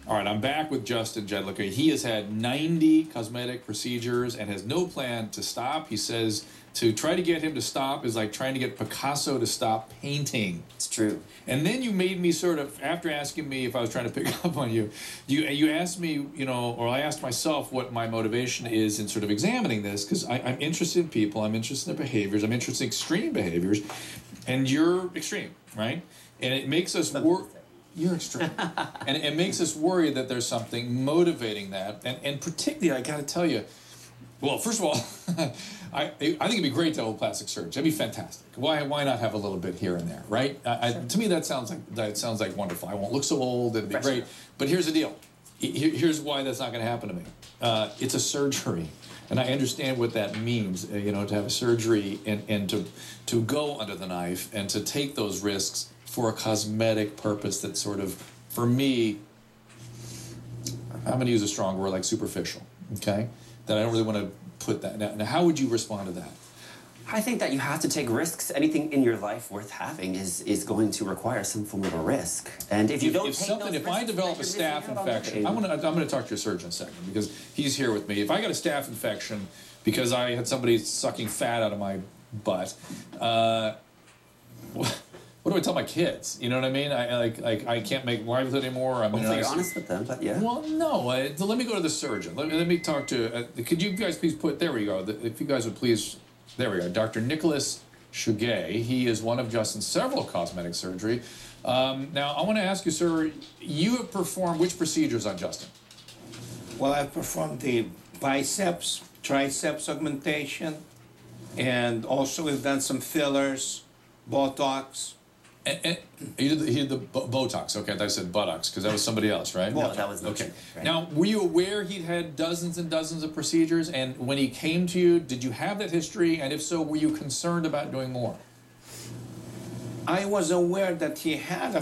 All right, I'm back with Justin Jedlica. He has had 90 cosmetic procedures and has no plan to stop. He says to try to get him to stop is like trying to get Picasso to stop painting. It's true. And then you made me sort of, after asking me if I was trying to pick up on you, you asked me, you know, or I asked myself what my motivation is in sort of examining this, because I'm interested in people, I'm interested in behaviors, I'm interested in extreme behaviors, and you're extreme, right? And it makes us work. You're extreme. And it makes us worry that there's something motivating that. And particularly, I got to tell you, well, first of all, I think it'd be great to have a plastic surgery. That'd be fantastic. Why not have a little bit here and there, right? Sure. To me, that sounds like wonderful. I won't look so old. It'd be great. But here's the deal. Here's why that's not going to happen to me. It's a surgery. And I understand what that means, you know, to have a surgery and to go under the knife and to take those risks for a cosmetic purpose that sort of, for me, I'm going to use a strong word like superficial, okay? That I don't really want to put that. Now, how would you respond to that? I think that you have to take risks. Anything in your life worth having is going to require some form of a risk. And if you don't take those risks, if I develop a staph infection, I'm going to talk to your surgeon in a second because he's here with me. If I got a staph infection because I had somebody sucking fat out of my butt, what do I tell my kids? You know what I mean? I can't make livelihood anymore. I mean, hopefully you're honest with them, but yeah. Well, no. Let me go to the surgeon. Let me talk to. Could you guys please put? There we go. If you guys would please. There we go. Dr. Dr-Chugay. He is one of Justin's several cosmetic surgery. Now, I want to ask you, sir. You have performed which procedures on Justin? Well, I've performed the biceps, triceps augmentation, and also we've done some fillers, Botox. And he did the Botox. Okay, I thought I said buttocks because that was somebody else, right? No, that was okay. Right. Now, were you aware he'd had dozens and dozens of procedures? And when he came to you, did you have that history? And if so, were you concerned about doing more? I was aware that he had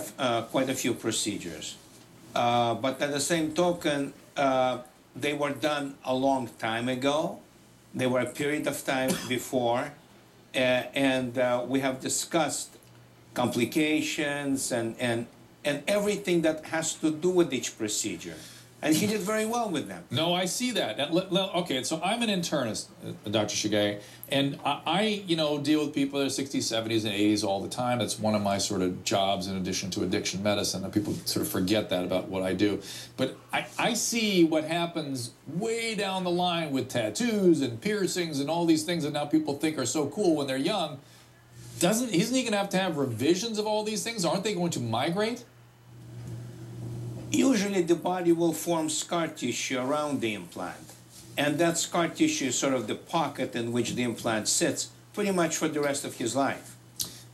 quite a few procedures, but at the same token, they were done a long time ago. They were a period of time before, and we have discussed complications and everything that has to do with each procedure. And he did very well with them. No, I see that. Okay, so I'm an internist, Dr. Chugay, and I deal with people that are 60s, 70s, and 80s all the time. That's one of my sort of jobs in addition to addiction medicine, and people sort of forget that about what I do. But I see what happens way down the line with tattoos and piercings and all these things that now people think are so cool when they're young. Isn't he going to have revisions of all these things? Aren't they going to migrate? Usually the body will form scar tissue around the implant. And that scar tissue is sort of the pocket in which the implant sits pretty much for the rest of his life.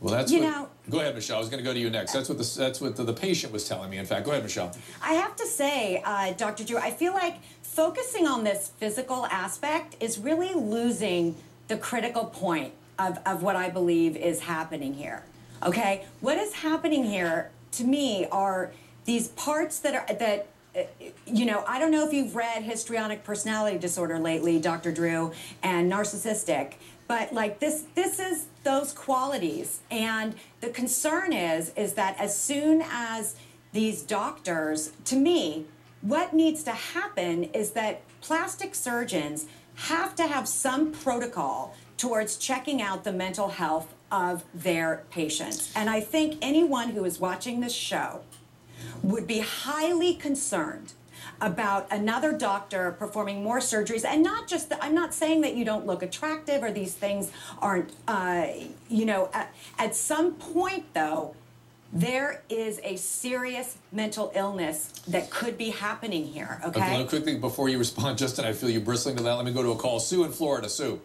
Well, that's go ahead, Michelle. I was going to go to you next. That's what the patient was telling me. In fact, go ahead, Michelle. I have to say, Dr. Drew, I feel like focusing on this physical aspect is really losing the critical point of what I believe is happening here. Okay? What is happening here, to me, are these parts that I don't know if you've read histrionic personality disorder lately, Dr. Drew, and narcissistic, but like this is those qualities. And the concern is that as soon as these doctors, to me, what needs to happen is that plastic surgeons have to have some protocol towards checking out the mental health of their patients. And I think anyone who is watching this show would be highly concerned about another doctor performing more surgeries, and not just I'm not saying that you don't look attractive or these things aren't, at some point though, there is a serious mental illness that could be happening here, okay? Quickly, before you respond, Justin, I feel you bristling to that. Let me go to a call. Sue in Florida. Sue.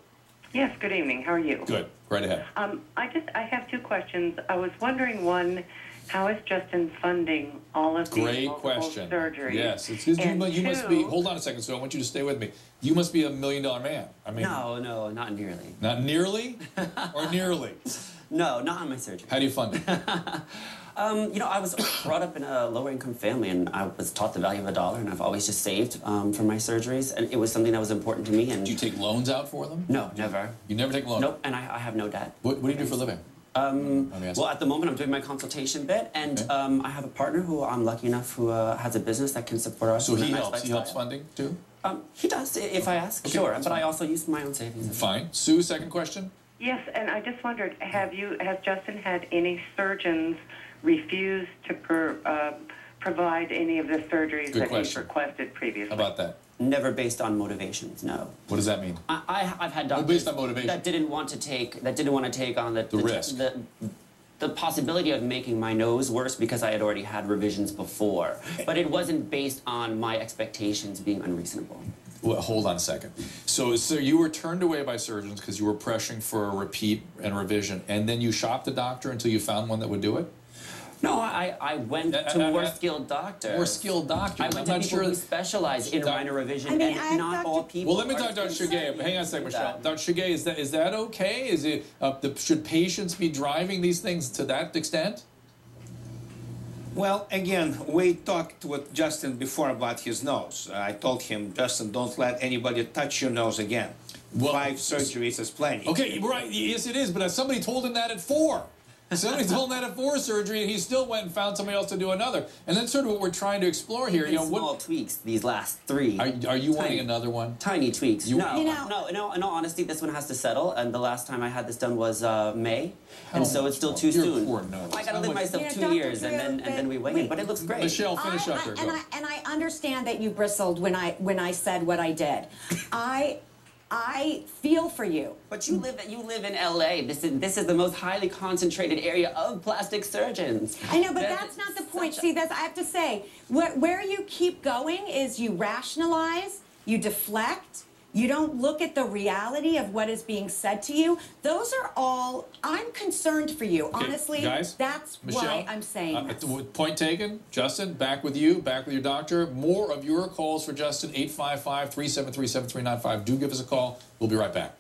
Yes, good evening. How are you? Good. Right ahead. I have two questions. I was wondering, one, how is Justin funding all of these multiple surgeries? Yes. You must be, hold on a second, Sue. I want you to stay with me. You must be $1 million man. I mean, No, not nearly. Not nearly? Or nearly? No, not on my surgery. How do you fund it? I was brought up in a lower-income family, and I was taught the value of $1, and I've always just saved for my surgeries, and it was something that was important to me. And do you take loans out for them? No, never. You never take loans? Nope, and I have no debt. What do you do for a living? Well, at the moment, I'm doing my consultation bit, and I have a partner who I'm lucky enough who has a business that can support us. So he helps. He helps funding too. He does if I ask. Sure, but I also use my own savings. Fine. Sue, second question. Yes, and I just wondered, has Justin had any surgeons refuse to provide any of the surgeries that he's requested previously? How about that? Never based on motivations, no. What does that mean? I've had doctors based on motivation. that didn't want to take on the risk. The possibility of making my nose worse because I had already had revisions before. But it wasn't based on my expectations being unreasonable. Well, hold on a second. So you were turned away by surgeons because you were pressuring for a repeat and revision, and then you shopped the doctor until you found one that would do it? No, I went to more skilled doctors. More skilled doctors. I went to people who specialize in minor revision, and not all people. Well, let me talk to Dr.Chugay. Hang on a second, Michelle. Dr.Chugay, is that okay? Is it should patients be driving these things to that extent? Well, again, we talked with Justin before about his nose. I told him, Justin, don't let anybody touch your nose again. Well, 5 surgeries is plenty. Okay, right. Yes, it is. But somebody told him that at 4. Somebody told him that at 4 surgery, and he still went and found somebody else to do another. And that's sort of what we're trying to explore here. Small tweaks. These last 3. Are you wanting another one? Tiny tweaks. No, in all honesty, this one has to settle. And the last time I had this done was May, and so it's still too soon. Poor nose. I gotta live myself 2 years, and then we wait. But it looks great. Michelle, finish up there. And I understand that you bristled when I said what I did. I feel for you. But you live in LA. This is the most highly concentrated area of plastic surgeons. I know, but that's not the point. See, I have to say, where you keep going is you rationalize, you deflect, you don't look at the reality of what is being said to you. Those are all, I'm concerned for you. Okay, honestly, guys, that's Michelle, why I'm saying this. Point taken. Justin, back with you, back with your doctor. More of your calls for Justin, 855-373-7395. Do give us a call. We'll be right back.